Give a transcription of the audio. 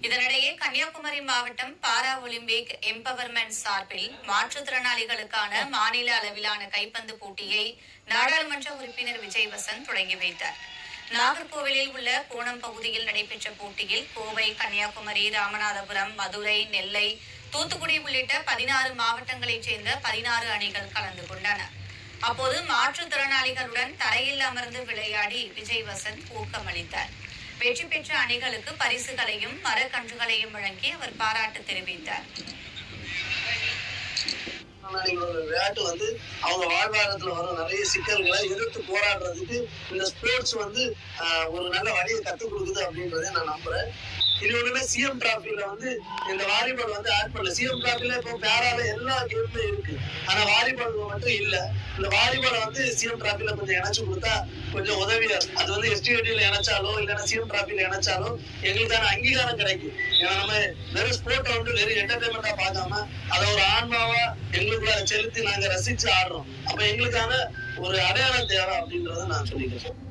இதனிடையே கன்னியாகுமரி மாவட்டம் para Olympic empowerment சார்பில் மாற்றுத்திறனாளிகளுக்கான மாநில அளவிலான கைப்பந்து போட்டியை நாடாளுமன்ற உறுப்பினர் விஜய் வசந்த் தொடங்கி வைத்தார். நாகர்கோவிலில் உள்ள கோணம் பகுதியில் நடைபெற்ற போட்டியில் கோவை, கன்னியாகுமரி, ராமநாதபுரம், மதுரை, நெல்லை, தூத்துக்குடி உள்ளிட்ட 16 மாவட்டங்களைச் சேர்ந்த 16 அணிகள் கலந்து கொண்டன. அப்போது மாற்றுத்திறனாளிகளுடன் தரையில் அமர்ந்து விளையாடி விஜய் வசந்த் ஊக்கமளித்தார். வெற்றி பெற்ற அணிகளுக்கு பரிசுகளையும் மரக்கன்றுகளையும் வழங்கி அவர் பாராட்டு தெரிவித்தார். விளையாட்டு அவங்க வாழ்வாதாரத்துல வர நிறைய சிக்கல்களை எதிர்த்து போராடுறதுக்கு இந்த ஸ்போர்ட்ஸ் ஒரு நல்ல வழியை கத்துக் கொடுக்குது அப்படின்றத நான் நம்புறேன். இன்னொன்னுமே சிஎம் டிராபில இந்த வாலிபால் ஆட் பண்ணல. சிஎம் டிராபில இப்போ பேரால எல்லா கேமுமே இருக்கு, ஆனா வாலிபால் மட்டும் இல்ல. இந்த வாலிபால் சிஎம் டிராபில கொஞ்சம் இணைச்சு கொடுத்தா கொஞ்சம் உதவியா இருக்கும். அது எஸ்டிஐடியில இணைச்சாலோ இல்லைன்னா சிஎம் டிராபில இணைச்சாலோ எங்களுக்கான அங்கீகாரம் கிடைக்கும். ஏன்னா நம்ம வெறும் ஸ்போர்ட்டை வெறும் என்டர்டைன்மெண்டா பார்க்காம அதை ஒரு ஆன்மாவா எங்களுக்குள்ள செலுத்தி நாங்க ரசிச்சு ஆடுறோம். அப்ப எங்களுக்கான ஒரு அடையாளம் தேவை அப்படின்றத நான் சொல்லிக்கிறேன்.